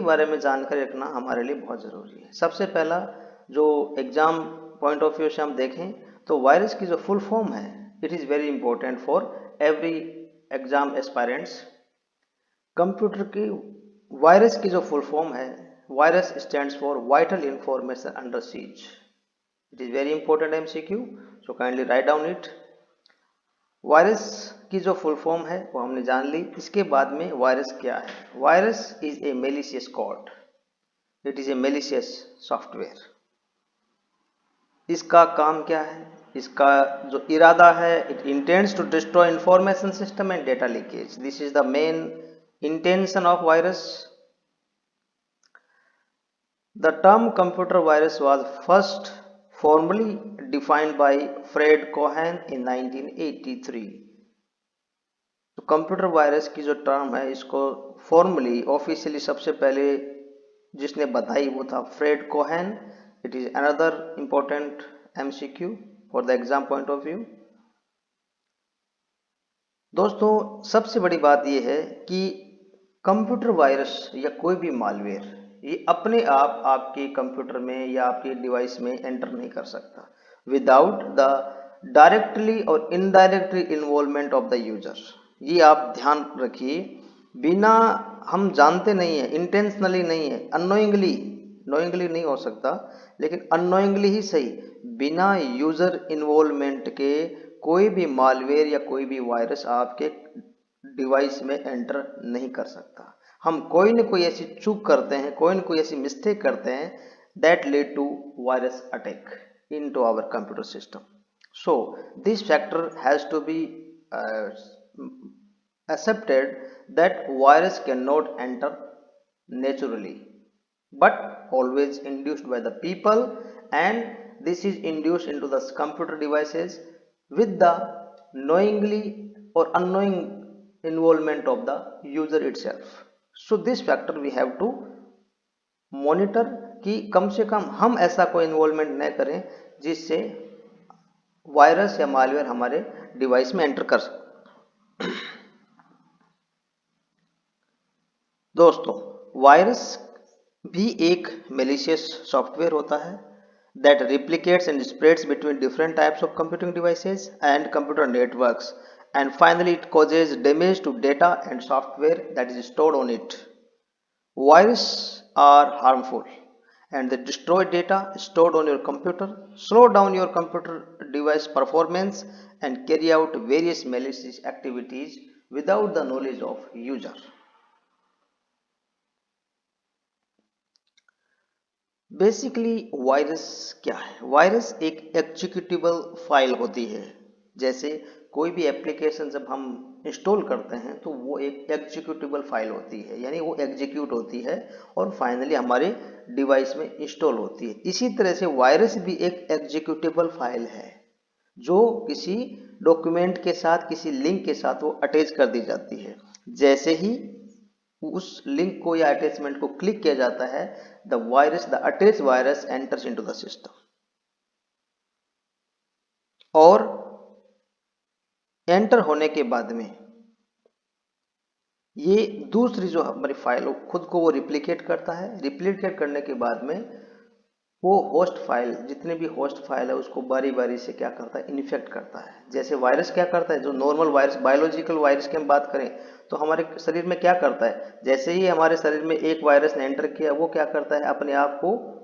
बारे में जानकारी रखना हमारे लिए बहुत ज़रूरी है। सबसे पहला जो एग्ज़ाम पॉइंट ऑफ व्यू से हम देखें तो वायरस की जो फुल फॉर्म है, it is very important for every exam aspirants. Computer की वायरस की जो फुल फॉर्म है, virus stands for vital information under seize. It is very important MCQ, so kindly write down it. Virus की जो full form है वो हमने जान ली। इसके बाद में वायरस क्या है? Virus is a malicious code, it is a malicious software. इसका काम क्या है? इसका जो इरादा है, it intends to destroy information system and data leakage. This is the main intention of virus. The term computer virus was first formally defined by Fred Cohen in 1983। तो computer virus की जो टर्म है, इसको formally officially सबसे पहले जिसने बताई वो था Fred Cohen. It is another important MCQ for the exam point of view. दोस्तों, सबसे बड़ी बात यह है कि कंप्यूटर वायरस या कोई भी मालवेयर ये अपने आप आपके कंप्यूटर में या आपके डिवाइस में एंटर नहीं कर सकता विदाउट द डायरेक्टली और indirectly involvement of the user. ये आप ध्यान रखिए, बिना हम जानते नहीं है, इंटेंशनली नहीं है, अननोइंगली, नोइंगली नहीं हो सकता लेकिन अननोइंगली ही सही, बिना यूजर इन्वॉल्वमेंट के कोई भी मालवेयर या कोई भी वायरस आपके डिवाइस में एंटर नहीं कर सकता। हम कोई न कोई ऐसी चूक करते हैं, कोई न कोई ऐसी मिस्टेक करते हैं that lead to virus attack into our computer system. So this factor has to be accepted that virus cannot enter naturally but always induced by the people, and this is induced into the computer devices with the knowingly or unknowing involvement of the user itself. So this factor we have to monitor कि कम से कम हम ऐसा कोई involvement न करें जिससे virus या malware हमारे डिवाइस में एंटर कर सके। दोस्तों, वायरस भी एक मेलिशियस सॉफ्टवेयर होता है that replicates and spreads between different types of computing devices and computer networks, and finally it causes damage to data and software that is stored on it. Viruses are harmful and they destroy data stored on your computer, slow down your computer device performance, and carry out various malicious activities without the knowledge of user. Basically virus क्या है? Virus एक executable file होती है। जैसे कोई भी application जब हम इंस्टॉल करते हैं तो वो एक एग्जीक्यूटेबल फाइल होती है, यानी वो एग्जीक्यूट होती है और फाइनली हमारे डिवाइस में इंस्टॉल होती है। इसी तरह से वायरस भी एक एग्जीक्यूटेबल फाइल है जो किसी डॉक्यूमेंट के साथ, किसी लिंक के साथ वो अटैच कर दी जाती है। जैसे ही उस लिंक को या अटैचमेंट को क्लिक किया जाता है, the attached virus enters into the system और एंटर होने के बाद में ये दूसरी जो हमारी फाइल हो खुद को वो रिप्लिकेट करता है। रिप्लिकेट करने के बाद में वो होस्ट फाइल, जितने भी होस्ट फाइल है उसको बारी बारी से क्या करता है? इन्फेक्ट करता है। जैसे वायरस क्या करता है, जो नॉर्मल वायरस, बायोलॉजिकल वायरस की हम बात करें तो हमारे शरीर में क्या करता है? जैसे ही हमारे शरीर में एक वायरस ने एंटर किया, वो क्या करता है? अपने आप को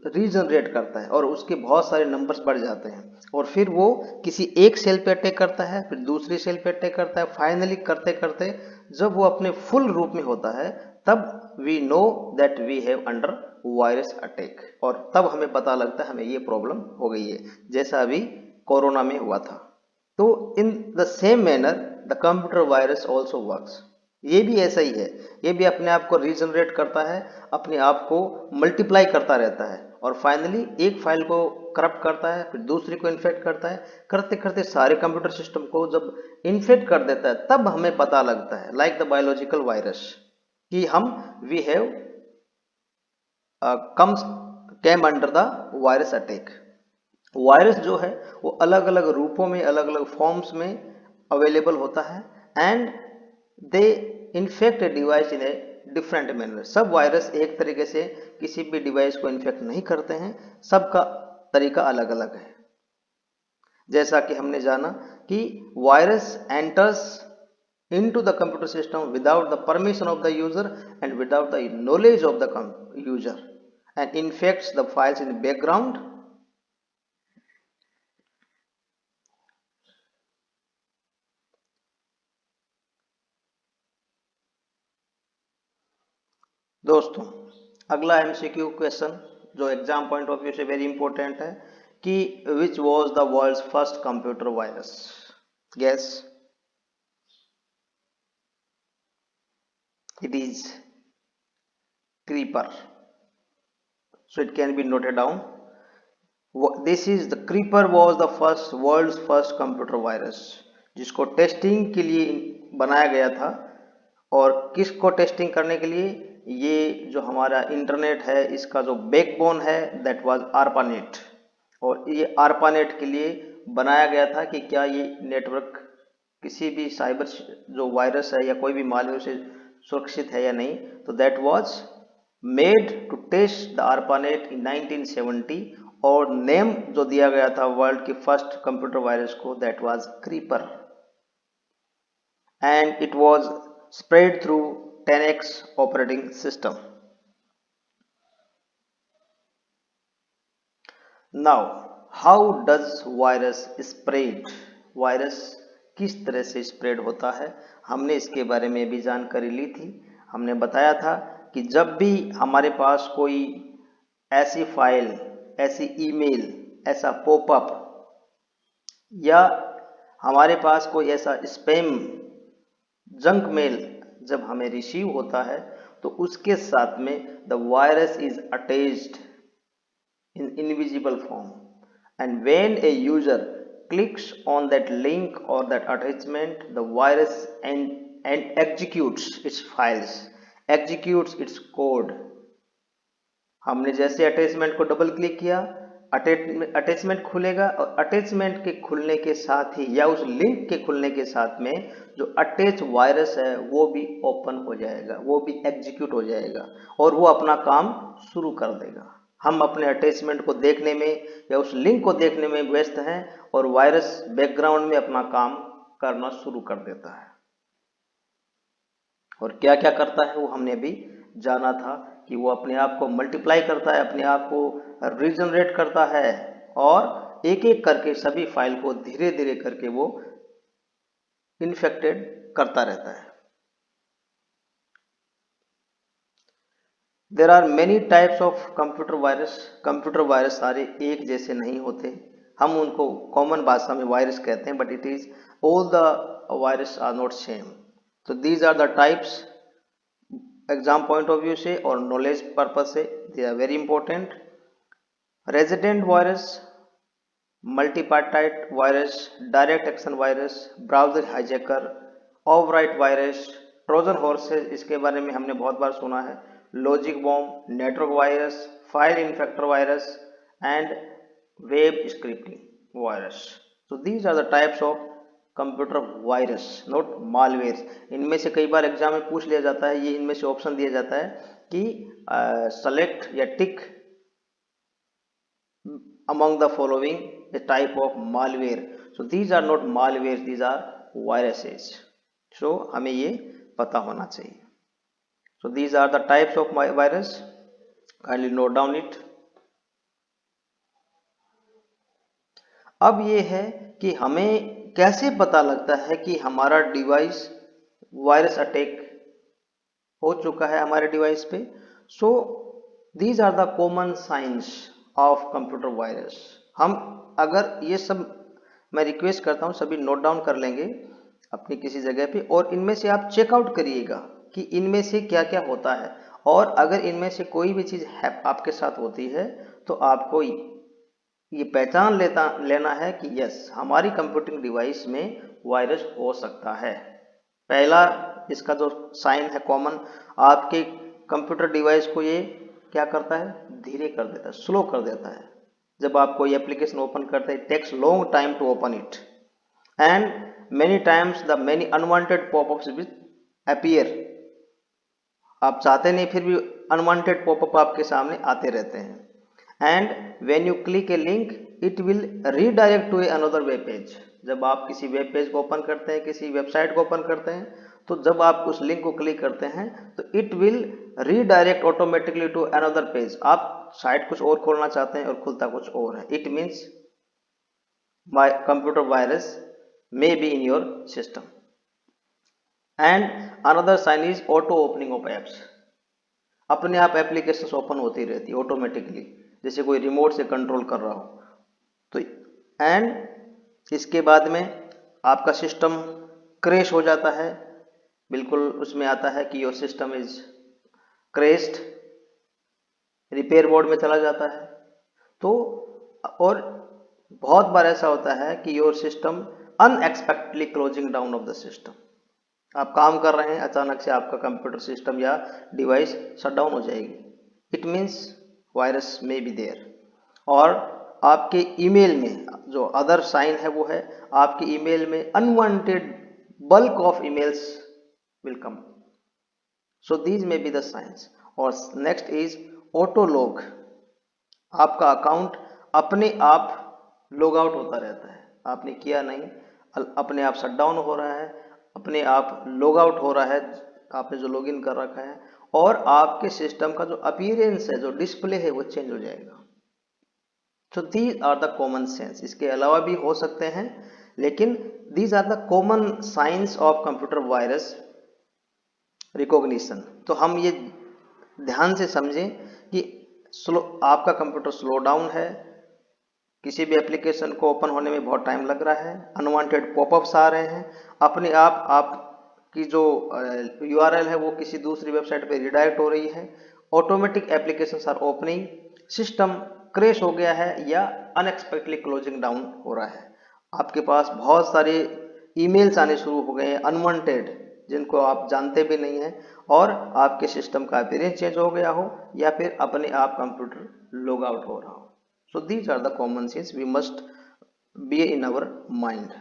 रीजनरेट करता है और उसके बहुत सारे नंबर्स बढ़ जाते हैं और फिर वो किसी एक सेल पे अटैक करता है, फिर दूसरी सेल पे अटैक करता है। फाइनली करते करते जब वो अपने फुल रूप में होता है तब we know that we have under virus attack, और तब हमें पता लगता है हमें ये प्रॉब्लम हो गई है, जैसा अभी कोरोना में हुआ था। तो in the same manner the computer virus also works. ये भी ऐसा ही है, ये भी अपने आप को रीजनरेट करता है, अपने आप को मल्टीप्लाई करता रहता है और फाइनली एक फाइल को करप्ट करता है, फिर दूसरी को इन्फेक्ट करता है। करते करते सारे कंप्यूटर सिस्टम को जब इन्फेक्ट कर देता है तब हमें पता लगता है, लाइक द बायोलॉजिकल वायरस, कि हम we have came under the virus attack. Virus जो है वो अलग अलग रूपों में, अलग अलग फॉर्म्स में अवेलेबल होता है and they infect a device in a different manner. सब वायरस एक तरीके से किसी भी डिवाइस को इन्फेक्ट नहीं करते हैं, सबका तरीका अलग अलग है। जैसा कि हमने जाना कि virus enters into the computer system without the permission of the user and without the knowledge of the user and infects the files in the background. दोस्तों अगला एमसीक्यू क्वेश्चन जो एग्जाम पॉइंट ऑफ व्यू से very important है कि which was the world's first computer virus? Guess. It is creeper. So it can be noted down. This is the creeper was the first world's first computer virus जिसको testing के लिए बनाया गया था। और किसको टेस्टिंग करने के लिए? ये जो हमारा इंटरनेट है इसका जो बैकबोन है दैट वाज ARPANET। और ये ARPANET के लिए बनाया गया था कि क्या ये नेटवर्क किसी भी साइबर जो वायरस है या कोई भी मालवेयर से सुरक्षित है या नहीं। तो that was made to test the ARPANET इन 1970 और नेम जो दिया गया था वर्ल्ड की फर्स्ट कंप्यूटर वायरस को that was creeper and it was spread through 10x operating system. Now how does virus spread? Virus किस तरह से स्प्रेड होता है हमने इसके बारे में भी जानकारी ली थी। हमने बताया था कि जब भी हमारे पास कोई ऐसी फाइल, ऐसी ईमेल, ऐसा पॉपअप या हमारे पास कोई ऐसा स्पैम जंक मेल जब हमें रिसीव होता है तो उसके साथ में the virus is attached in invisible form and when a user clicks on that link or that attachment the virus and executes its files, executes its code। हमने जैसे अटैचमेंट को डबल क्लिक किया अटैचमेंट खुलेगा और attachment के खुलने के साथ ही या उस लिंक के खुलने के साथ में जो अटैच वायरस है वो भी ओपन हो जाएगा, वो भी एग्जीक्यूट हो जाएगा और वो अपना काम शुरू कर देगा। हम अपने अटैचमेंट को देखने में या उस लिंक को देखने में व्यस्त हैं और वायरस बैकग्राउंड में अपना काम करना शुरू कर देता है। और क्या क्या करता है वो हमने भी जाना था कि वो अपने आप को मल्टीप्लाई करता है, अपने आप को रीजनरेट करता है और एक एक करके सभी फाइल को धीरे धीरे करके वो इन्फेक्टेड करता रहता है। There are many types of computer virus. Computer virus सारे एक जैसे नहीं होते, हम उनको कॉमन भाषा में वायरस कहते हैं but it is all the virus are not same. तो these are the types exam point of view से और नॉलेज पर्पज से they are very important. Resident virus, multipartite virus, direct action virus, browser hijacker, overwrite virus, Trojan horses इसके बारे में हमने बहुत बार सुना है, logic bomb, network virus, file infector virus and web scripting virus. So these are the types of computer virus, not malware. इनमें से कई बार एग्जाम में पूछ लिया जाता है, ये इनमें से ऑप्शन दिया जाता है कि सेलेक्ट या tick among the following a type of malware. So these are not malware, these are viruses. So हमें ये पता होना चाहिए। So these are the types of virus, kindly note down it. अब ये है कि हमें कैसे पता लगता है कि हमारा डिवाइस वायरस अटैक हो चुका है हमारे डिवाइस पे। So these are the common signs of computer virus. हम अगर ये सब मैं रिक्वेस्ट करता हूँ सभी नोट डाउन कर लेंगे अपनी किसी जगह पे और इनमें से आप चेकआउट करिएगा कि इनमें से क्या क्या होता है और अगर इनमें से कोई भी चीज़ आपके साथ होती है तो आपको ये पहचान लेना है कि यस हमारी कंप्यूटिंग डिवाइस में वायरस हो सकता है। पहला इसका जो साइन है कॉमन, आपके कंप्यूटर डिवाइस को ये क्या करता है, धीरे कर देता है, स्लो कर देता है। जब आप कोई एप्लीकेशन ओपन करते हैं, takes long time to open it and many times the many unwanted popups will appear. आप चाहते नहीं फिर भी अनवांटेड पॉपअप आपके सामने आते रहते हैं। And when you click a link it will redirect to a another web page. जब आप किसी वेब पेज को ओपन करते हैं, किसी वेबसाइट को ओपन करते हैं, तो जब आप उस लिंक को क्लिक करते हैं तो it will redirect automatically to another page. आप साइट कुछ और खोलना चाहते हैं और खुलता कुछ और है। It means my computer virus may be in your system. And another sign is auto opening of apps. अपने आप एप्लीकेशन ओपन होती रहती है ऑटोमेटिकली, जैसे कोई रिमोट से कंट्रोल कर रहा हो। तो एंड इसके बाद में आपका सिस्टम क्रैश हो जाता है, बिल्कुल उसमें आता है कि your system is crashed, repair board में चला जाता है। तो और बहुत बार ऐसा होता है कि your system unexpectedly closing down of the system. आप काम कर रहे हैं, अचानक से आपका कंप्यूटर सिस्टम या डिवाइस शट डाउन हो जाएगी। इट मीन्स वायरस में बी देयर। और आपके ईमेल में जो अदर साइन है वो है आपके ईमेल में unwanted bulk of emails will come. So these में बी द साइंस। और नेक्स्ट इज ऑटो लॉग। आपका अकाउंट अपने आप लॉग आउट होता रहता है, आपने किया नहीं, अपने आप शट डाउन हो रहा है, अपने आप लॉग आउट हो रहा है, आपने जो लॉगिन कर रखा है, और आपके सिस्टम का जो अपीयरेंस है, जो डिस्प्ले है, वो चेंज हो जाएगा। तो these are the common sense. इसके अलावा भी हो सकते हैं, लेकिन these are the common signs of computer virus recognition. तो हम ये ध्यान से समझें कि आपका कंप्यूटर स्लो डाउन है, किसी भी एप्लीकेशन को ओपन होने में बहुत टाइम लग रहा है, अनवांटेड पॉपअप्स आ रहे हैं, अपने आप आपकी जो URL है वो किसी दूसरी वेबसाइट पे रिडायरेक्ट हो रही है, automatic applications are opening, system crash हो गया है या अनएक्सपेक्टेडली क्लोजिंग डाउन हो रहा है। आपके पास बहुत सारे ईमेल्स आने शुरू हो गए हैं अनवांटेड, जिनको आप जानते भी नहीं हैं, और आपके सिस्टम का अपीयरेंस चेंज हो गया हो या फिर अपने आप कंप्यूटर लॉग आउट हो रहा हो। So these are the common sense we must be in our mind.